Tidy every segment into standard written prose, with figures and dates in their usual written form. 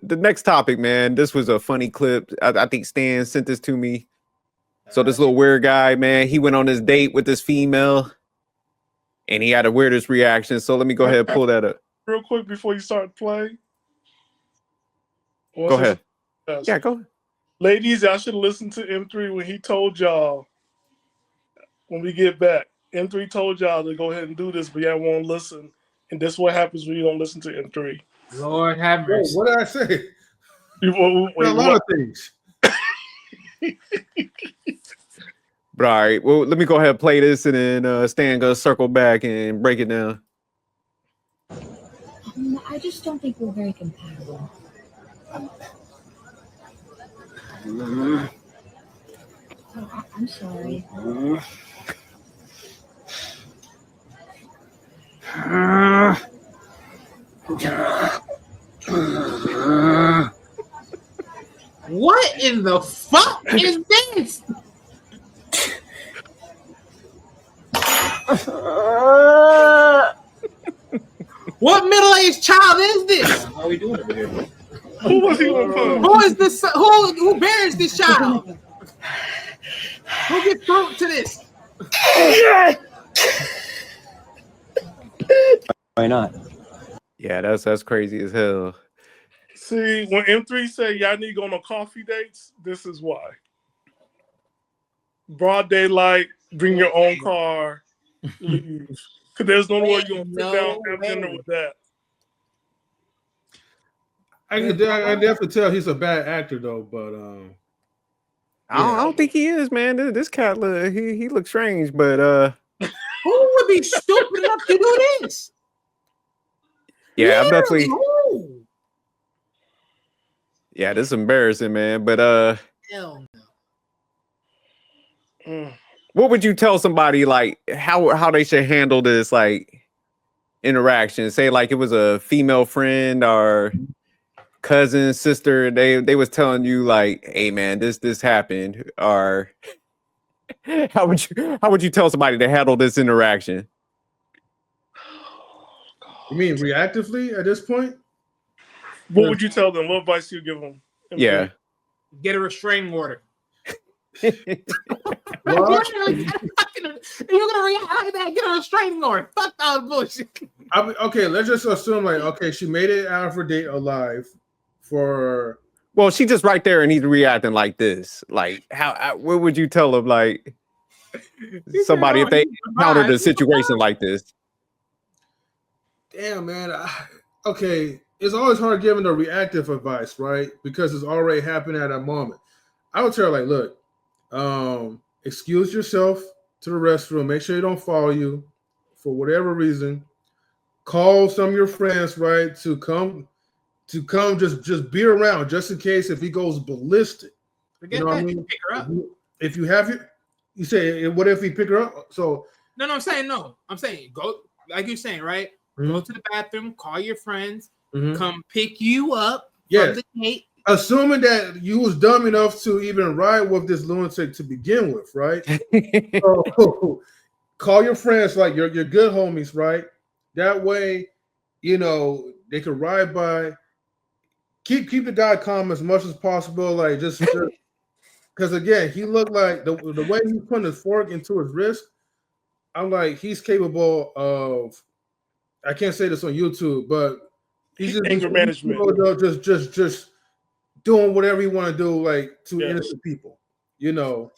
the next topic, man. This was a funny clip. I think Stan sent this to me. So this little weird guy, man, he went on this date with this female, and he had the weirdest reaction. So let me go ahead and pull that up. Real quick before you start playing. Go ahead. Yeah, go ahead. Ladies, y'all should listen to M3 when he told y'all when we get back. M3 told y'all to go ahead and do this, but y'all won't listen. And that's what happens when you don't listen to M3. Lord have mercy. What did I say? Wait, a lot of things. But all right, well, let me go ahead and play this, and then Stan gonna circle back and break it down. I just don't think we're very compatible. Oh, I'm sorry. What in the fuck is this? What middle-aged child is this? How are we doing over here? Who was he on phone? Who is this? Who bears this child? Who gets thrown to this? Why not? Yeah, that's crazy as hell. See, when M3 said y'all need to go on coffee dates, this is why. Broad daylight, bring your own car, leave. Because there's no way you're going to sit down and have dinner with that. I definitely tell he's a bad actor though, but I don't think he is, man. This cat he looks strange, but who would be stupid enough to do this? Yeah, I'm definitely. Who? Yeah, this is embarrassing, man. But Hell no. What would you tell somebody like how they should handle this like interaction? Say like it was a female friend or cousin, sister, they was telling you like, hey man, this happened, or how would you tell somebody to handle this interaction? You mean reactively at this point? What would you tell them? What advice do you give them? Yeah. Get a restraining order. Well, You're gonna react like that. Get a restraining order. Fuck all the bullshit. Okay, let's just assume like, okay, she made it out of her date alive. Well, she just right there and he's reacting like this. Like, what would you tell him? Like, somebody if they encountered a situation like this. Damn, man. Okay, it's always hard giving the reactive advice, right? Because it's already happened at that moment. I would tell her, like, look, excuse yourself to the restroom. Make sure you don't follow you for whatever reason. Call some of your friends, right, to come just be around just in case if he goes ballistic. Forget you know that. What I mean? Pick her up. If you have you say, what if he pick her up? So no, I'm saying go like you're saying, right? Mm-hmm. Go to the bathroom, call your friends, Mm-hmm. come pick you up Yes. from the gate. Assuming that you was dumb enough to even ride with this lunatic to begin with, right? So, call your friends, like your good homies, right? That way, you know, they could ride by. Keep the guy calm as much as possible, like just because again, he looked like the way he's putting his fork into his wrist. I'm like, he's capable of. I can't say this on YouTube, but he's just anger management. Just doing whatever you want to do, like to Yes. innocent people, you know,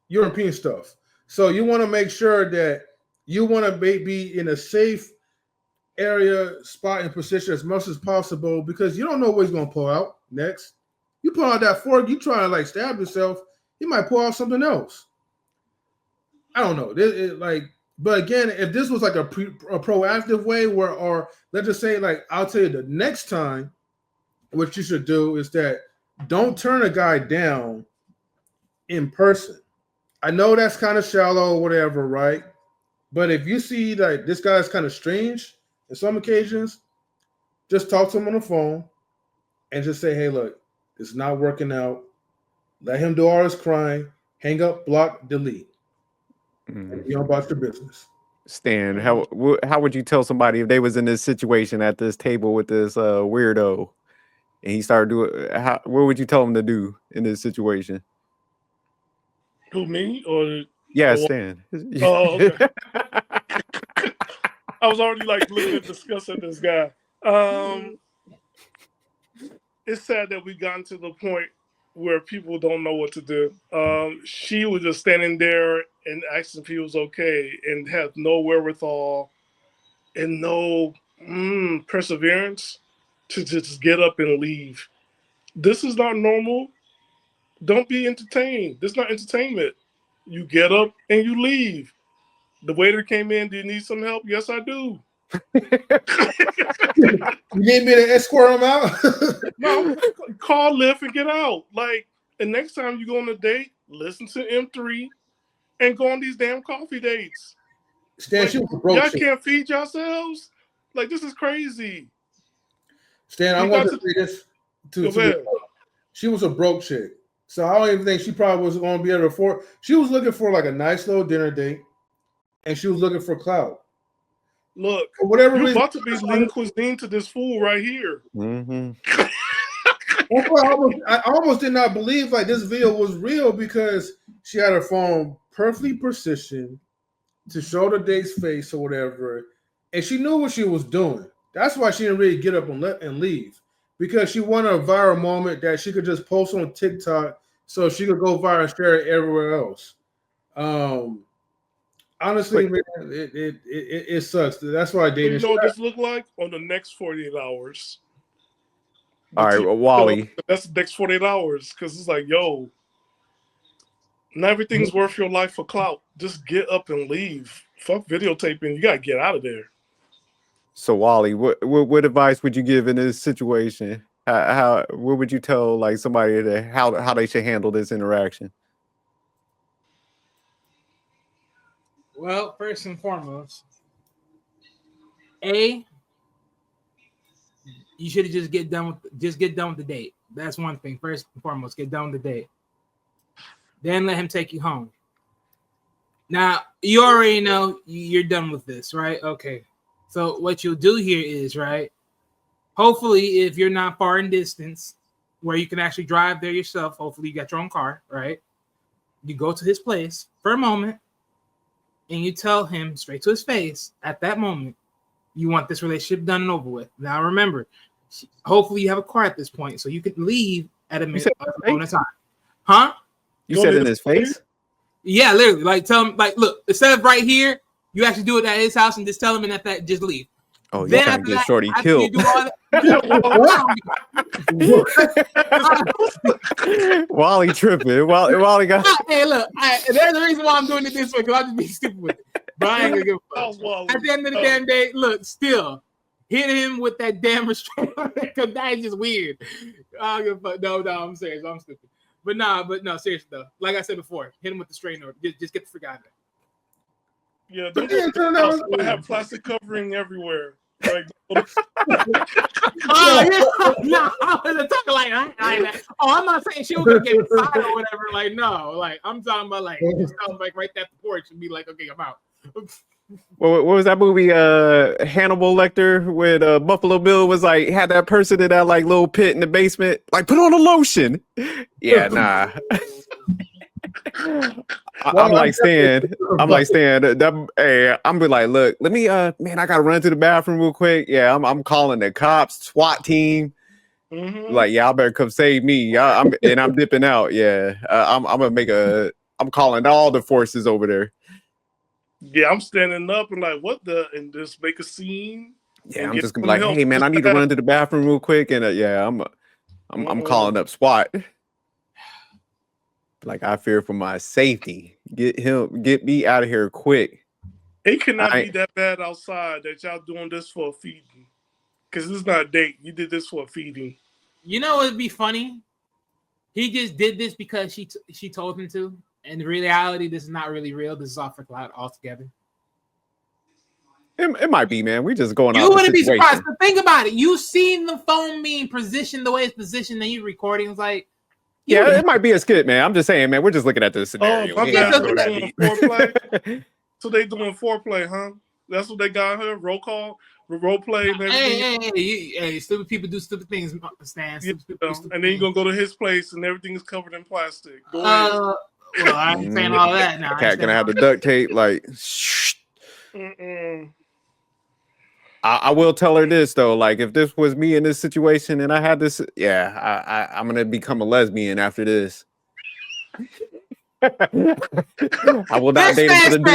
European stuff. So you want to make sure that you want to be in a safe area, spot, and position as much as possible because you don't know what he's going to pull out next. You pull out that fork, you try to like stab yourself, he might pull out something else. I don't know. But again, if this was like a proactive way where, or let's just say, like, I'll tell you the next time, what you should do is that don't turn a guy down in person. I know that's kind of shallow or whatever, right? But if you see like this guy's kind of strange in some occasions, just talk to him on the phone and just say, hey, look, it's not working out. Let him do all his crying, hang up, block, delete. And be on about your business. Stan, how would you tell somebody if they was in this situation at this table with this weirdo? and he started doing, what would you tell him to do in this situation? Who, me or? Yeah, or Stan. Oh, okay. I was already like looking at discussing this guy. It's sad that we gotten to the point where people don't know what to do. She was just standing there and asking if he was okay and had no wherewithal and no perseverance to just get up and leave. This is not normal. Don't be entertained. This is not entertainment. You get up and you leave. The waiter came in. Do you need some help? Yes, I do. You need me to escort him out? No, call Lyft and get out. Like, and next time you go on a date, listen to M3 and go on these damn coffee dates. Stan, Like, she was a broke y'all chick. can't feed yourselves? Like, this is crazy. Stan, I want to say this she was a broke chick. So I don't even think she probably was going to be able to afford. She was looking for like a nice little dinner date, and she was looking for clout. Look, For whatever you're reason, about to be lean cuisine to this fool right here. Mm-hmm. I almost did not believe like this video was real because she had her phone perfectly positioned to show the date's face or whatever, and she knew what she was doing. That's why she didn't really get up and leave, because she wanted a viral moment that she could just post on TikTok so she could go viral and share it everywhere else. Honestly, man, it sucks. That's why I dated. You know what this look like on the next 48 hours. All right, Wally. That's the next 48 hours because it's like, yo, not everything's worth your life for clout. Just get up and leave. Fuck videotaping. You gotta get out of there. So Wally, what advice would you give in this situation? What would you tell like somebody that how they should handle this interaction? Well, first and foremost, you should have just get done with the date. That's one thing. First and foremost, get done with the date. Then let him take you home. Now you already know you're done with this, right? Okay. So what you'll do here is, right, hopefully if you're not far in distance where you can actually drive there yourself, hopefully you got your own car, right? You go to his place for a moment and you tell him straight to his face at that moment, you want this relationship done and over with. Now remember, hopefully you have a car at this point so you can leave at a minute on a time. Huh? You said in his face? Yeah, literally. Like tell him, like, look, instead of right here, you actually do it at his house and just tell him and at that just leave. Oh, you're trying to get Shorty killed. Wally tripping. Wally got. Hey, look, there's the reason why I'm doing it this way because I'm just being stupid with it. But I ain't gonna give a fuck. At the end of the damn day, look, still hit him with that damn restraint because that is just weird. I don't give a fuck. No, I'm serious. I'm stupid. But no, seriously though. Like I said before, hit him with the strain or just get the freak out of there. Yeah, don't have plastic covering everywhere. Like, yeah. No, I wasn't talking like that. Oh, I'm not saying she was gonna get fired or whatever. Like, no, like I'm talking about like just tell him, like right at the porch and be like, okay, I'm out. What was that movie? Hannibal Lecter with Buffalo Bill was like had that person in that like little pit in the basement, like put on a lotion. Yeah, nah. I'm like Stan. Hey, I'm be like, look, let me man, I gotta run to the bathroom real quick. Yeah, I'm calling the cops, SWAT team. Mm-hmm. Like, y'all better come save me. I'm dipping out. Yeah, I'm calling all the forces over there. Yeah, I'm standing up and like, what the, and just make a scene. Yeah, I'm just gonna be like, hey man, I need to run to the bathroom real quick, and I'm calling up SWAT. Like, I fear for my safety. Get me out of here quick. It cannot be that bad outside that y'all doing this for a feeding. Because this is not a date. You did this for a feeding. You know what would be funny? He just did this because she told him to. In reality, this is not really real. This is all for clout altogether. It might be, man. We just going out. You wouldn't be surprised. But think about it. You seen the phone being positioned the way it's positioned, and you recording. It's like, yeah, it might be a skit, man. I'm just saying, man. We're just looking at this scenario. So they doing foreplay, huh? That's what they got her. Roll play, and everything. Hey, stupid people do stupid things, Stan. Yeah, Stupid people do stupid and then you're things. gonna go to his place, and everything is covered in plastic. Go ahead. Well, I ain't saying all that now. Cat gonna have the duct tape like. I will tell her this though, like if this was me in this situation and I had this, I'm gonna become a lesbian after this. I will not date him for the dude.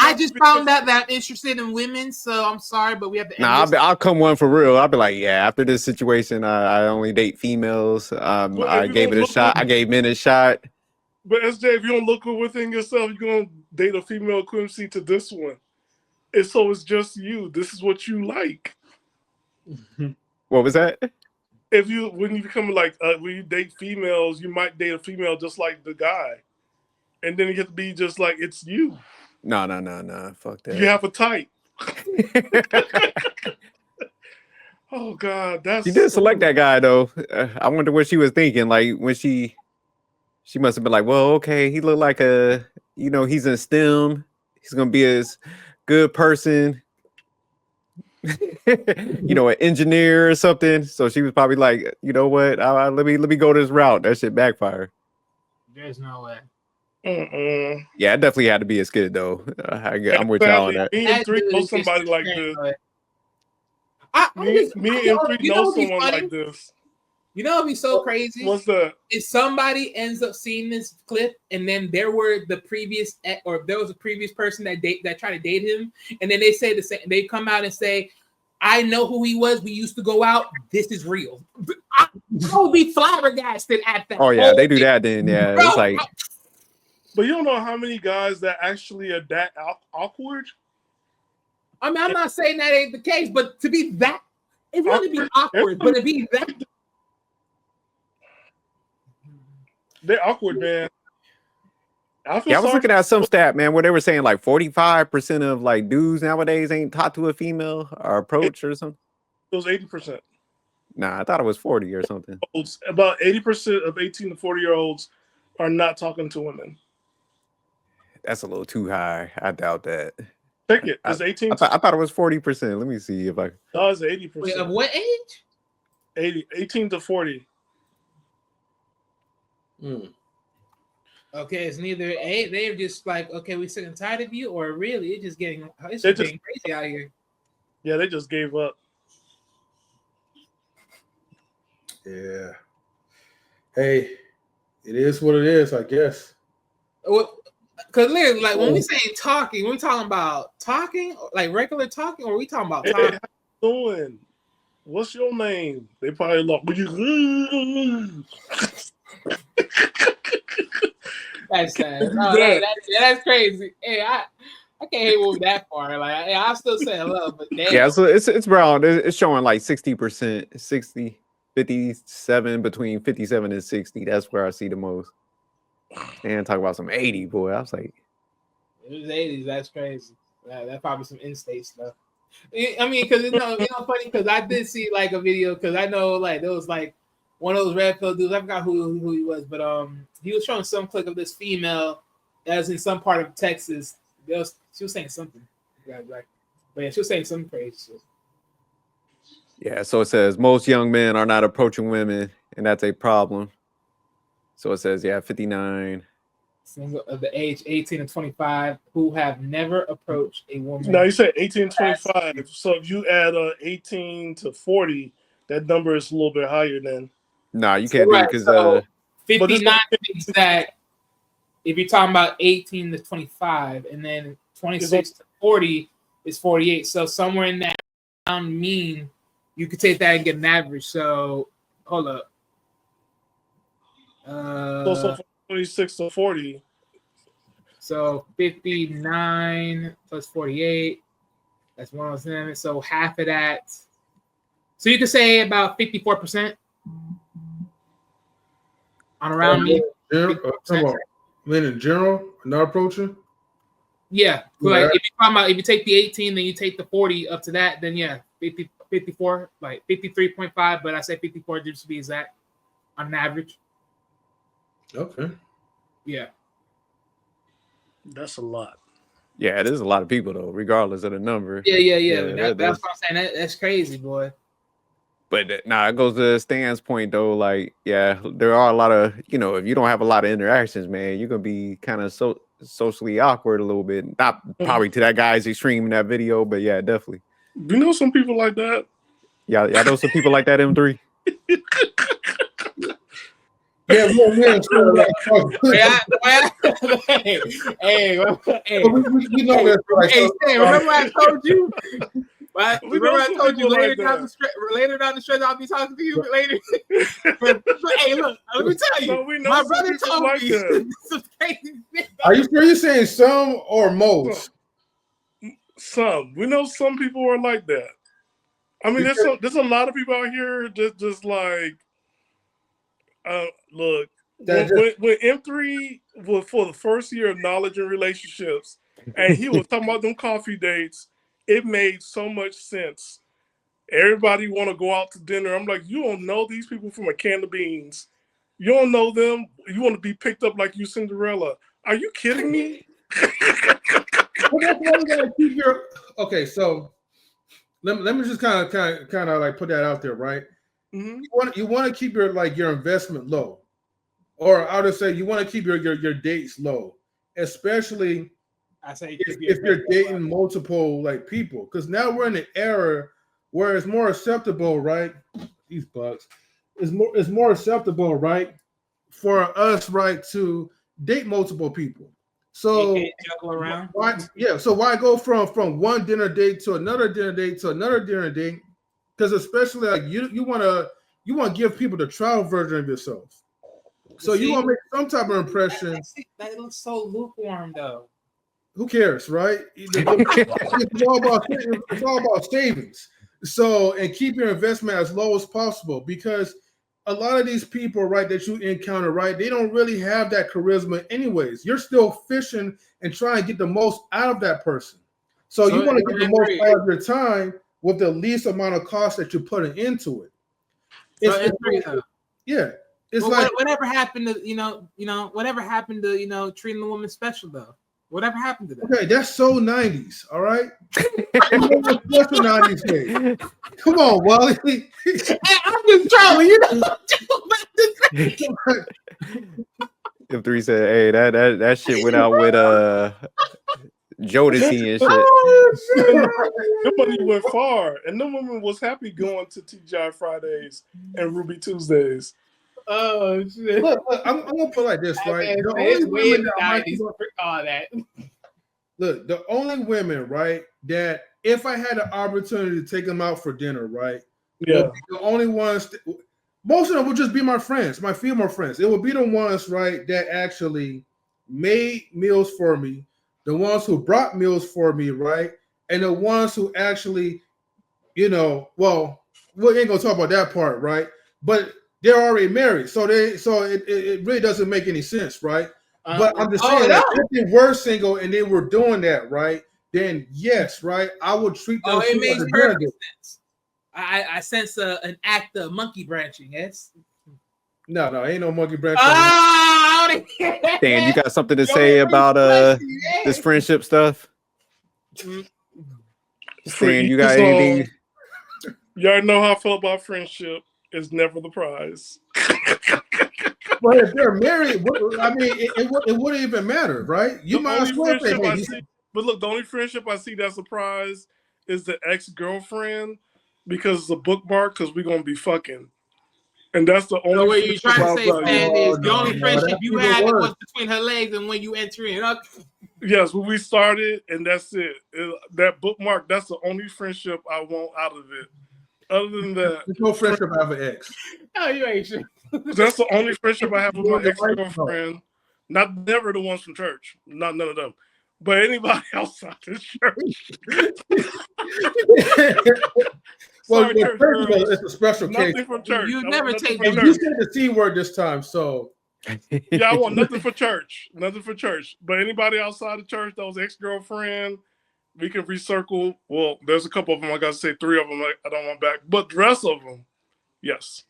I just found out that I'm interested in women, so I'm sorry, but we have to. I'll come one for real. I'll be like, yeah. After this situation, I only date females. I gave it a shot. I gave men a shot. But SJ, if you don't look within yourself, you're gonna date a female Quincy to this one. And so it's just you. This is what you like. What was that? When you become like when you date females, you might date a female just like the guy, and then you have to be just like it's you. No. Fuck that. You have a type. Oh God, she did select that guy though. I wonder what she was thinking. Like when she must have been like, well, okay, he looked like he's in STEM. He's gonna be a good person. An engineer or something. So she was probably like, you know what? Let me go this route. That shit backfire. There's no way. Yeah, it definitely had to be a skid though. I'm with y'all on that. Me and Three know somebody like this. Me and Three know someone like this. You know, it'd be so crazy. What's that? If somebody ends up seeing this clip, and then there was a previous person that tried to date him, and then they say the same. They come out and say, "I know who he was. We used to go out. This is real." I would be flabbergasted at that. Oh yeah, they do that. Then yeah, it's like. But you don't know how many guys that actually are that awkward. I mean, I'm not saying that ain't the case, but to be that, it wouldn't be awkward, but to be that. They're awkward, man. I was looking at some stat, man, where they were saying like 45% of like dudes nowadays ain't talked to a female or approach or something. It was 80%. Nah, I thought it was 40 or something. About 80% of 18 to 40-year-olds are not talking to women. That's a little too high. I doubt that. Check it. It's 18. I thought it was 40%. Let me see if I. No, it's 80%. Wait, of what age? 18 to 40. Okay, it's neither they're just like, okay, we're sick and tired of you, or really it's just getting crazy out here. Yeah, they just gave up. Yeah. Hey, it is what it is, I guess. Well, because literally, like when we say talking, we talking about talking, like regular talking, or we talking about talking? Hey, how you doing? What's your name? They probably like, That's sad. That's crazy. Hey, I can't move that far. Like I still say hello, but damn. Yeah, so it's brown. It's showing like 60%, 60, 57, between 57 and 60. That's where I see the most. And talk about some 80, boy. I was like, it was 80s. That's crazy. That probably some in-state stuff. I mean, because funny because I did see like a video because I know like there was like one of those red pill dudes. I forgot who he was, but he was showing some clip of this female that was in some part of Texas. She was saying something, but yeah, she was saying something crazy. yeah. So it says most young men are not approaching women, and that's a problem. So it says, 59. Single of the age 18 to 25 who have never approached a woman. No, you said 18 to 25. So if you add 18 to 40, that number is a little bit higher then. Nah, you can't do it because 59 means that if you're talking about 18 to 25, and then 26 to 40 is 48. So somewhere in that mean, you could take that and get an average. So hold up. So 26 to 40. So 59 plus 48. That's 107. So half of that. So you could say about 54% on around me. Men in general, not approaching. Yeah, like if you take the 18, then you take the 40 up to that, then 54, like 53.5. But I say 54 just to be exact on an average. Okay. Yeah. That's a lot. Yeah, there's a lot of people though, regardless of the number. Yeah. that That's is. what I'm saying. That's crazy, boy. But nah, it goes to Stan's point though. Like, yeah, there are a lot of if you don't have a lot of interactions, man, you're gonna be kind of socially awkward a little bit. Not probably to that guy's extreme in that video, but yeah, definitely. You know some people like that. Yeah, know some people like that. M3. Yeah, we're in school, Hey, we know that's right. Hey, Stan, remember I told you? Right? We Remember know I some told you people later like down the stretch I'll be talking to you later. But hey, look, let me tell you, No, we know my some brother people told like me that. some crazy shit. Are you sure you're saying some or most? Some. We know some people are like that. I mean, there's a lot of people out here just like, look, when M3 was for the first year of knowledge and relationships, and he was talking about them coffee dates, it made so much sense. Everybody want to go out to dinner. I'm like, you don't know these people from a can of beans. You don't know them. You want to be picked up like you Cinderella. Are you kidding me? Well, that's why you gotta keep your okay. So let me just kind of like put that out there, right? Mm-hmm. You want to keep your investment low, or I would say you want to keep your dates low, especially I say if you're dating multiple like people, because now we're in an era where it's more acceptable, right? These bugs is more acceptable, right, for us, right, to date multiple people. So juggle around. So why go from one dinner date to another dinner date to another dinner date? Because especially like you want to give people the trial version of yourself. So you want to make some type of impression. That looks so lukewarm, though. Who cares, right? It's all about savings. So and keep your investment as low as possible, because a lot of these people, right, that you encounter, right, they don't really have that charisma anyways. You're still fishing and trying to get the most out of that person. So you want to get the most out of your time with the least amount of cost that you're putting into it. Yeah. It's like whatever happened to whatever happened to treating the woman special though. Whatever happened to that? Okay, that's so 90s, all right? Special 90s days. Come on, Wally. I'm just trolling, M3 said, "Hey, that shit went out with Jodeci and shit." Oh shit! Them money went far, and them women was happy going to TGI Fridays and Ruby Tuesdays. Oh shit! Look, I'm gonna put it like this, right? The only women that look, the only women, right, that if I had the opportunity to take them out for dinner, right, yeah, the only ones. Most of them would just be my friends, my female friends. It would be the ones, right, that actually made meals for me, the ones who brought meals for me, right, and the ones who actually, well, we ain't gonna talk about that part, right? But they're already married, so it really doesn't make any sense, right? But I'm just saying that if they were single and they were doing that, right, then yes, right, I would treat them. It makes perfect sense. I sense an act of monkey branching. Yes. No, ain't no monkey branching. Dan, you got something to say about this friendship stuff? Stan, you got anything? Y'all know how I feel about friendship. It's never the prize. Well, if they're married, I mean, it wouldn't even matter, right? You might as well say, hey, but look, the only friendship I see that's a prize is the ex-girlfriend, because it's a bookmark, because we're gonna be fucking. And that's the only. So what you're trying to say, Stan, is the only friendship you had was between her legs and when you enter in. Yes, when we started, and that's it. That bookmark, that's the only friendship I want out of it. Other than that, there's no friendship I have an ex. Oh, you ain't sure. That's the only friendship I have with my ex-girlfriend. Never the ones from church. Not none of them. But anybody outside the church. Well, it's a special case. Nothing from church. You never take. You said the C word this time, so. Yeah, I want nothing for church. Nothing for church. But anybody outside the church that was ex-girlfriend, we can recircle. Well, there's a couple of them. I got to say 3 of them I don't want back. But the rest of them, yes.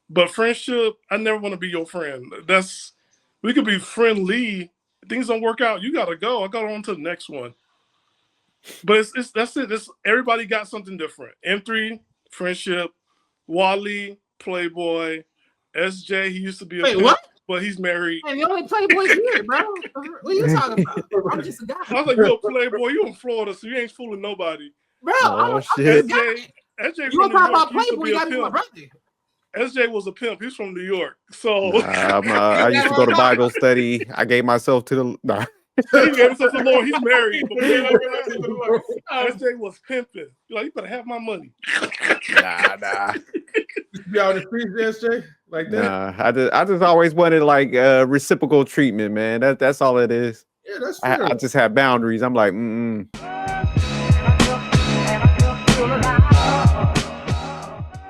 But friendship, I never want to be your friend. We could be friendly. Things don't work out. You got to go. I got on to the next one. But it's that's it. This everybody got something different. M3, friendship. Wally, Playboy. SJ, he used to be a Wait, pimp, what? but he's married. Man, the only Playboy here, bro. What are you talking about? I'm just a guy. I was like, you a Playboy, you in Florida, so you ain't fooling nobody. Bro, Oh, I'm shit. just a guy. SJ You from want New to talk York, about he used to Playboy? be You a gotta be my pimp. brother. SJ was a pimp. He's from New York. So I used to go to Bible study. I gave myself to the. Nah. he gave himself to the Lord. He's married. But SJ was pimping. You're like, you better have my money. Nah. You out in the streets, SJ? Like that? Nah, I just always wanted like reciprocal treatment, man. That's all it is. Yeah, that's fair. I just have boundaries. I'm like,